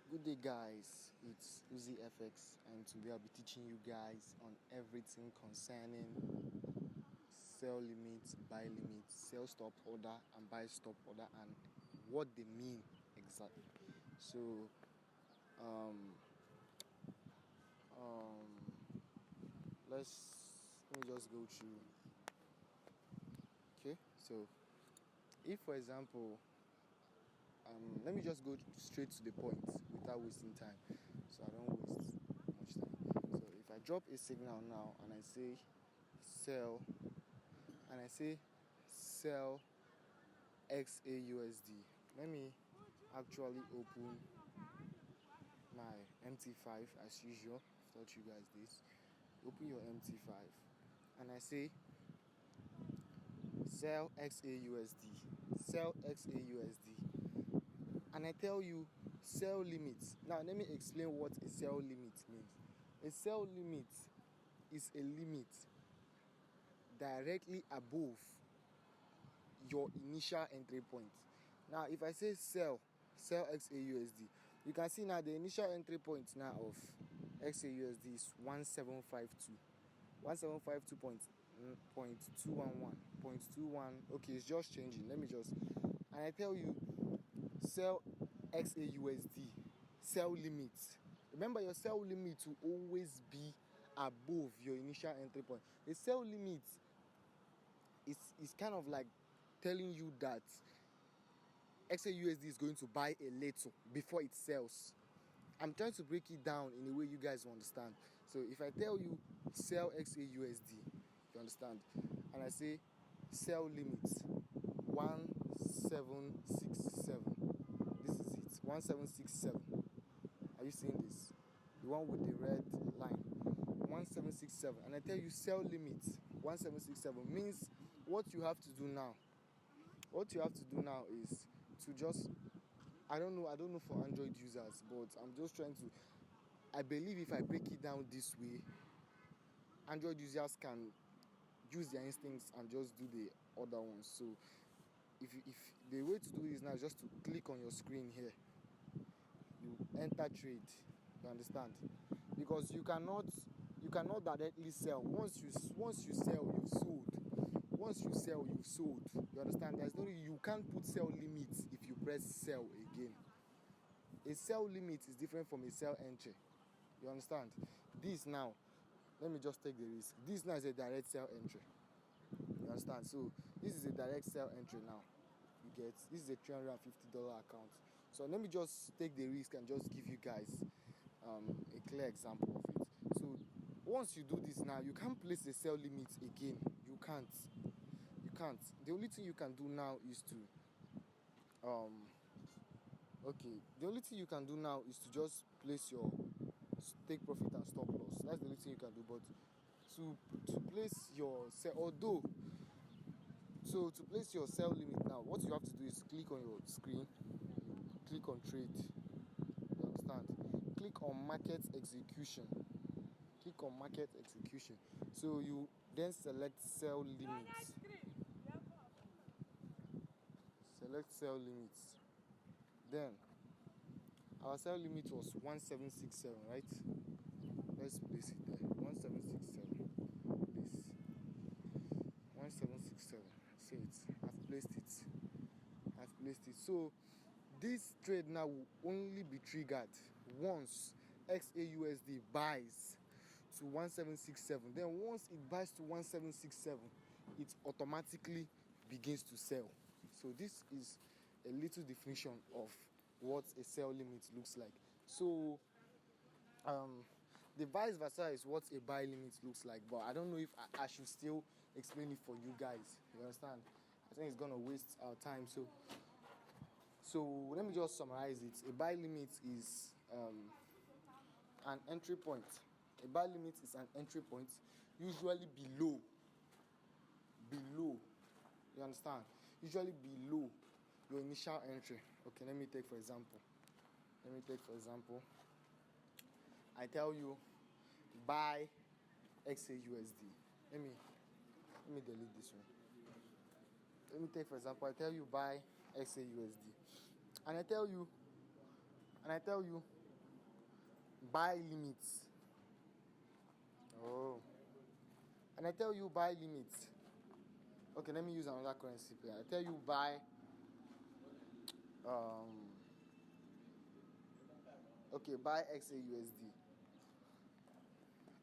Good day, guys. It's Uzi FX, and today I'll be teaching you guys on everything concerning sell limits, buy limits, sell stop order, and buy stop order, and what they mean exactly. So, let me just go through. Okay, so if, for example, let me just go straight to the point without wasting time, so I don't waste much time. So if I drop a signal now and I say sell XAUSD, let me actually open my MT5 as usual. I thought you guys did. Open your MT5 and I say sell XAUSD, and I tell you sell limit. Now let me explain what a sell limit means. A sell limit is a limit directly above your initial entry point. Now if I say sell XAUSD, you can see now the initial entry point now of XAUSD is 1752. 1752.211.21. Okay, it's just changing. And I tell you sell XAUSD, sell limit. Remember, your sell limit will always be above your initial entry point. The sell limit is kind of like telling you that XAUSD is going to buy a little before it sells. I'm trying to break it down in a way you guys will understand. So if I tell you sell XAUSD, you understand, and I say sell limit 1767. This is it, 1767. Are you seeing this? The one with the red line, 1767. And I tell you sell limit 1767 means what you have to do now is to just, I don't know for Android users, but I'm just trying to, I believe if I break it down this way, Android users can use their instincts and just do the other ones. So if the way to do this now is just to click on your screen here, you enter trade, you understand, because you cannot directly sell. Once you sell, you've sold. You understand? You can't put sell limits if you press sell again. A sell limit is different from a sell entry. You understand? This now, let me just take the risk. This now is a direct sell entry. You understand? So this is a direct sell entry now. You get, this is a $350 account. So let me just take the risk and just give you guys a clear example of it. So once you do this now, you can't place a sell limit again. You can't. The only thing you can do now is to just place your take profit and stop loss. That's the only thing you can do. But to place your sell, to place your sell limit now, what you have to do is click on your screen, click on trade. You understand? Click on market execution. So you then select sell limits. Then our sell limit was 1767, right? Let's place it there. 1767. This 1767. See it. I've placed it. So this trade now will only be triggered once XAUSD buys to 1767. Then once it buys to 1767, it automatically begins to sell. So this is a little definition of what a sell limit looks like. So the vice versa is what a buy limit looks like, but I don't know if I should still explain it for you guys. You understand? I think it's gonna waste our time. So let me just summarize it. A buy limit is an entry point. A buy limit is an entry point, usually below. You understand? Usually below your initial entry. Okay, let me take for example. I tell you buy XAUSD. Let me delete this one. Let me take for example. I tell you buy XAUSD, and I tell you buy limits. Oh, and I tell you buy limits. Okay, let me use another currency pair. I tell you buy buy XAUSD,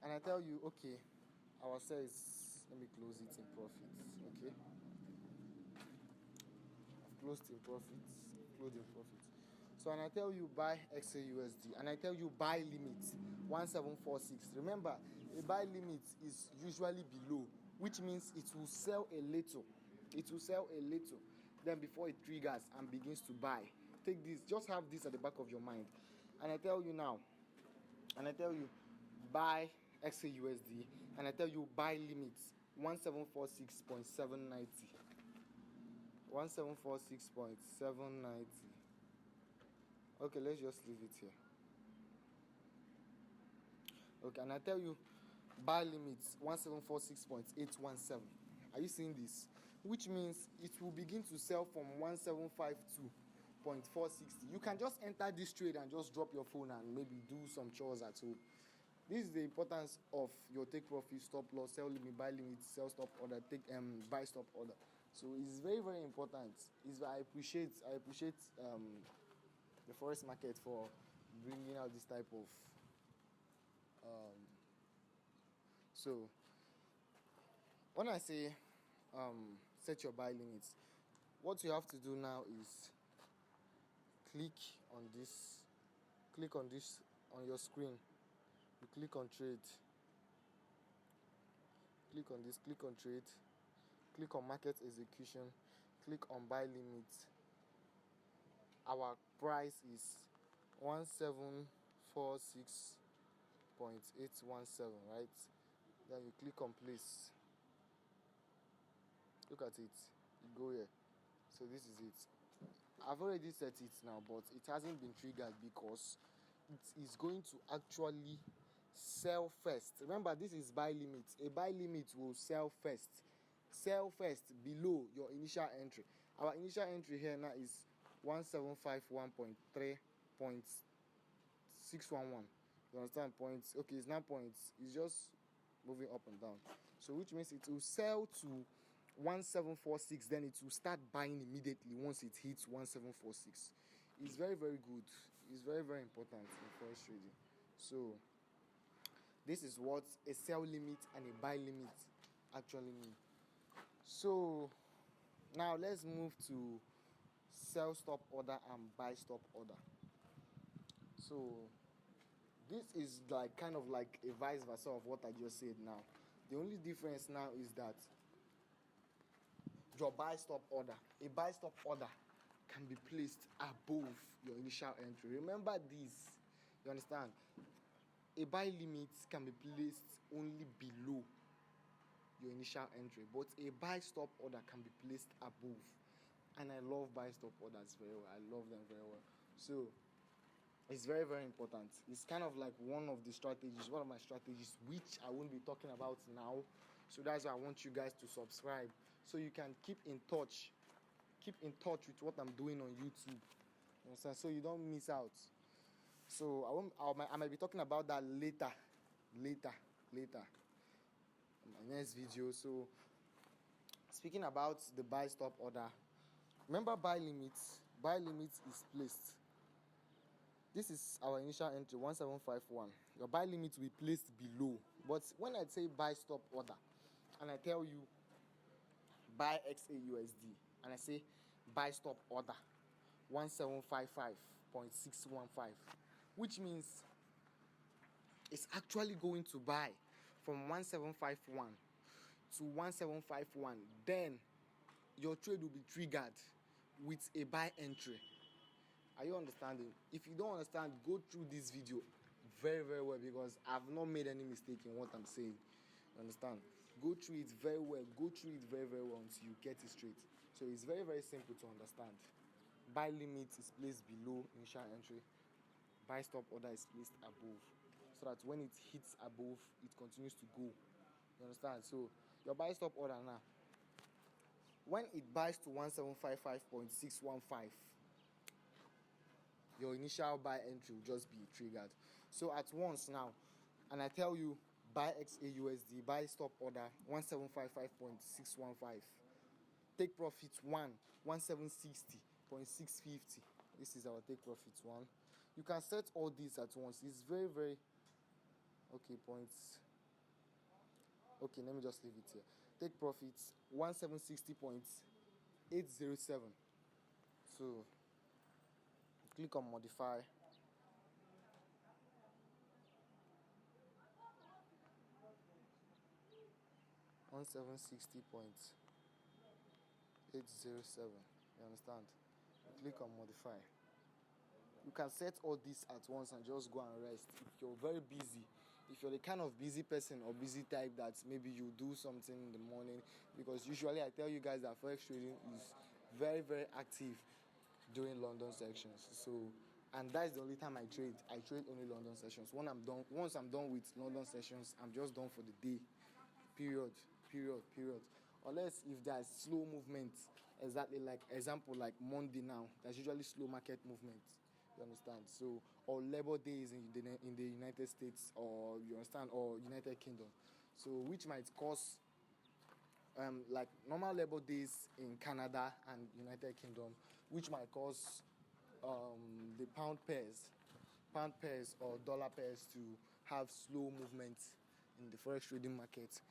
and I tell you, okay, our sell is, let me close it in profits. Okay, I've closed in profits, so, and I tell you buy XAUSD, and I tell you buy limit 1746. Remember, a buy limit is usually below, which means it will sell a little, then before it triggers and begins to buy. Take this, just have this at the back of your mind. And I tell you now, and I tell you buy XAUSD, and I tell you buy limits 1746.790. 1746.790. Okay, let's just leave it here. Okay, and I tell you buy limits 1746.817. Are you seeing this? Which means it will begin to sell from 1752.460. You can just enter this trade and just drop your phone and maybe do some chores at home. This is the importance of your take profit, stop loss, sell limit, buy limit, sell stop order, take buy stop order. So it's very, very important. I appreciate the forex market for bringing out this type of so when I say set your buy limits, what you have to do now is click on this on your screen. You click on trade, click on this, click on trade, click on market execution, click on buy limit. Our price is 1746.817, right? Then you click on place. Look at it. You go here. So this is it. I've already set it now, but it hasn't been triggered because it is going to actually sell first. Remember, this is buy limit. A buy limit will sell first. Sell first below your initial entry. Our initial entry here now is 1751.3.611. You understand? Points. Okay, it's not points. It's just moving up and down. So which means it will sell to 1746, then it will start buying immediately once it hits 1746. It's very, very good. It's very, very important in forex trading. So this is what a sell limit and a buy limit actually mean. So now let's move to sell stop order and buy stop order. So this is like kind of like a vice versa of what I just said now. The only difference now is that your buy stop order, a buy stop order can be placed above your initial entry. Remember this, you understand? A buy limit can be placed only below your initial entry, but a buy stop order can be placed above. And I love buy stop orders very well. I love them very well. So it's very, very important. It's kind of like one of my strategies, which I won't be talking about now. So that's why I want you guys to subscribe, so you can keep in touch with what I'm doing on YouTube. You understand? So you don't miss out. So I might be talking about that later in my next video. So speaking about the buy stop order, remember buy limit is placed. This is our initial entry 1751. Your buy limit will be placed below. But when I say buy stop order and I tell you buy XAUSD and I say buy stop order 1755.615, which means it's actually going to buy from 1751 to 1751, then your trade will be triggered with a buy entry. Are you understanding? If you don't understand, go through this video very, very well, because I've not made any mistake in what I'm saying. You understand? Go through it very well. Go through it very, very well until you get it straight. So it's very, very simple to understand. Buy limit is placed below initial entry. Buy stop order is placed above, so that when it hits above, it continues to go. You understand? So your buy stop order now, when it buys to 1755.615, your initial buy entry will just be triggered. So at once now, and I tell you buy XAUSD, buy stop order 1755.615, take profit 1760.650. This is our take profit one. You can set all these at once. It's very, very okay. Points. Okay, let me just leave it here. Take profits 1760.807. So click on modify. $1760.807. You understand? You click on modify. You can set all this at once and just go and rest. If you're very busy, if you're the kind of busy person or busy type that maybe you do something in the morning, because usually I tell you guys that forex trading is very, very active during London sections. So, and that's the only time I trade. I trade only London sessions. Once I'm done with London sessions, I'm just done for the day. Period. Unless if there's slow movement, exactly like example like Monday now, there's usually slow market movement. You understand? So, or Labor Days in the United States, or you understand, or United Kingdom. So, which might cause like normal Labor Days in Canada and United Kingdom, which might cause the pound pairs or dollar pairs to have slow movement in the forex trading market.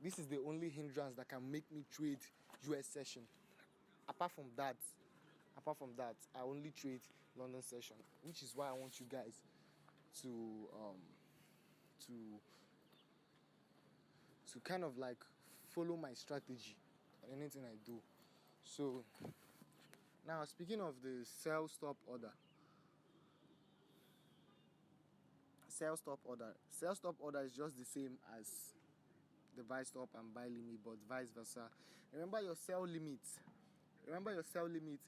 This is the only hindrance that can make me trade US session. Apart from that, I only trade London session, which is why I want you guys to kind of like follow my strategy on anything I do. So now, speaking of the sell stop order is just the same as the buy stop and buy limit, but vice versa. Remember your sell limit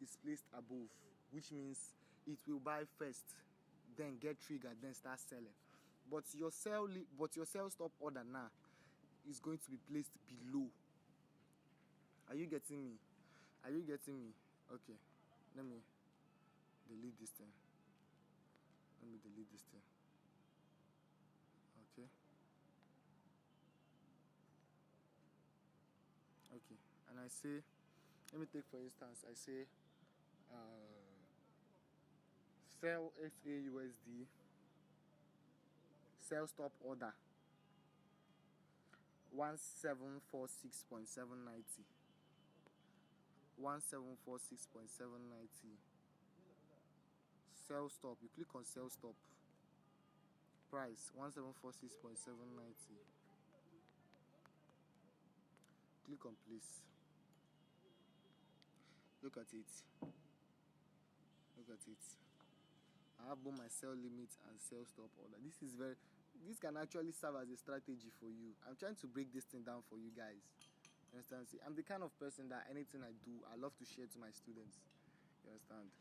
is placed above, which means it will buy first, then get triggered, then start selling. But your sell stop order now is going to be placed below. Are you getting me? Okay, let me delete this thing. Okay, and I say, let me take for instance, I say sell XAUSD, sell stop order 1746.790, 1746.790. Sell stop, you click on sell stop, price 1746.790. Click on place. Look at it. I have both my sell limit and sell stop order. This can actually serve as a strategy for you. I'm trying to break this thing down for you guys. You understand? See, I'm the kind of person that anything I do, I love to share to my students. You understand?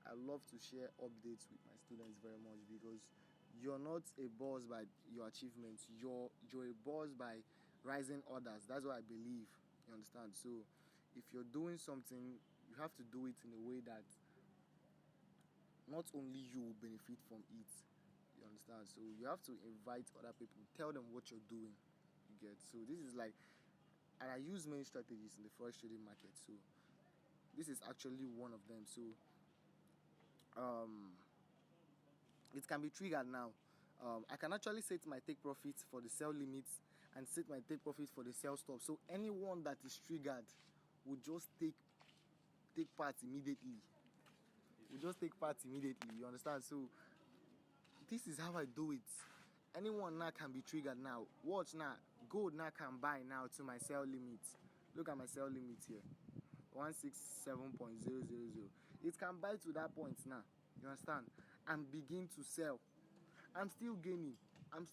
I love to share updates with my students very much, because you're not a boss by your achievements. You're a boss by rising others. That's what I believe. You understand? So if you're doing something, you have to do it in a way that not only you will benefit from it. You understand? So you have to invite other people, tell them what you're doing. You get? So this is like, and I use many strategies in the forex trading market. So this is actually one of them. So it can be triggered now. I can actually set my take profit for the sell limits and set my take profit for the sell stop. So anyone that is triggered will just take part immediately. You understand? So this is how I do it. Anyone now can be triggered now. Watch now. Gold now can buy now to my sell limit. Look at my sell limit here. 167.000. It can buy to that point now. You understand? And begin to sell. I'm still gaining. And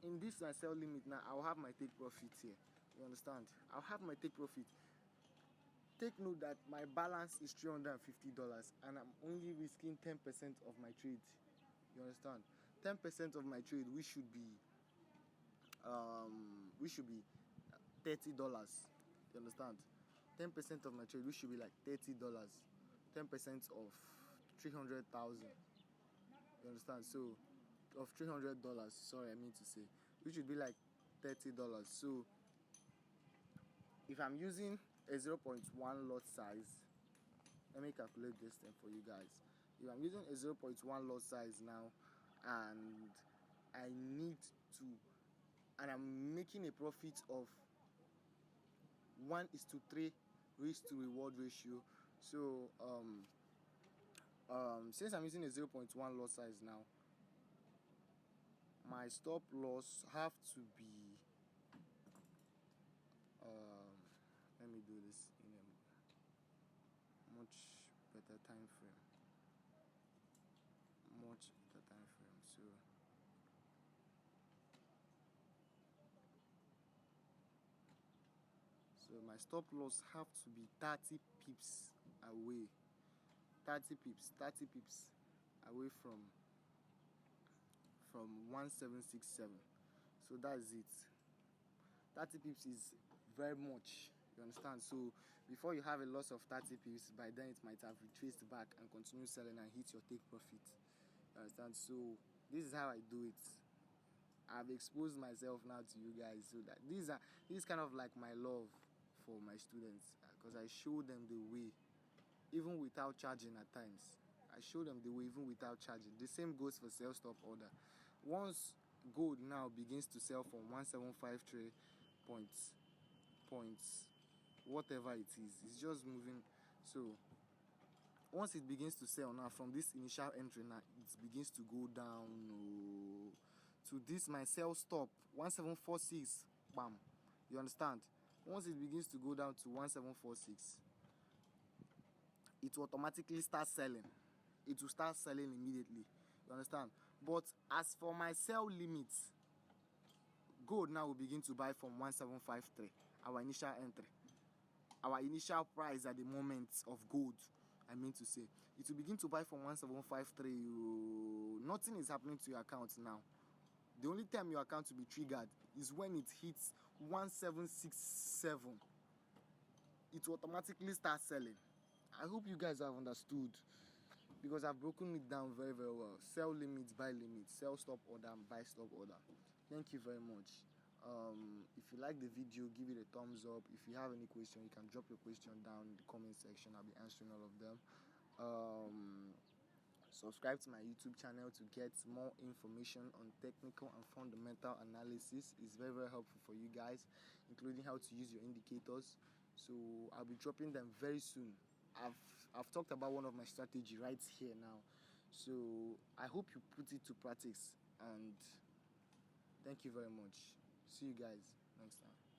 in this my sell limit now, I'll have my take profit here. You understand? I'll have my take profit. Take note that my balance is $350 and I'm only risking 10% of my trade. You understand? 10% of my trade, which should be $30. You understand? 10% of my trade, which should be like $30. 10% of 300,000. You understand? So of $300, sorry, I mean to say, which would be like $30. So if I'm using a 0.1 lot size, let me calculate this thing for you guys. If I'm using a 0.1 lot size now, and I need to, and I'm making a profit of 1:3 risk to reward ratio. So since I'm using a 0.1 lot size now, my stop loss have to be let me do this in a much better time frame. So my stop loss have to be 30 pips away. 30 pips away from 1767. So that's it. 30 pips is very much, you understand? So before you have a loss of 30 pips, by then it might have retraced back and continue selling and hit your take profit. You understand? So this is how I do it. I've exposed myself now to you guys, so that this is kind of like my love for my students, because I show them the way even without charging at times. I show them the way even without charging. The same goes for sell stop order. Once gold now begins to sell from 1753 points, whatever it is, it's just moving. So once it begins to sell now from this initial entry, now it begins to go down to this my sell stop 1746, bam. You understand? Once it begins to go down to 1746, it will automatically start selling. It will start selling immediately. You understand? But as for my sell limits, gold now will begin to buy from 1753, our initial entry, our initial price at the moment of gold. I mean to say, it will begin to buy from 1753. Nothing is happening to your account now. The only time your account will be triggered is when it hits 1767. It will automatically start selling. I hope you guys have understood, because I've broken it down very, very well. Sell limits, buy limits, sell stop order, and buy stop order. Thank you very much. If you like the video, give it a thumbs up. If you have any question, you can drop your question down in the comment section. I'll be answering all of them. Subscribe to my YouTube channel to get more information on technical and fundamental analysis. It's very, very helpful for you guys, including how to use your indicators. So I'll be dropping them very soon. I've talked about one of my strategy right here now. So I hope you put it to practice, and thank you very much. See you guys next time.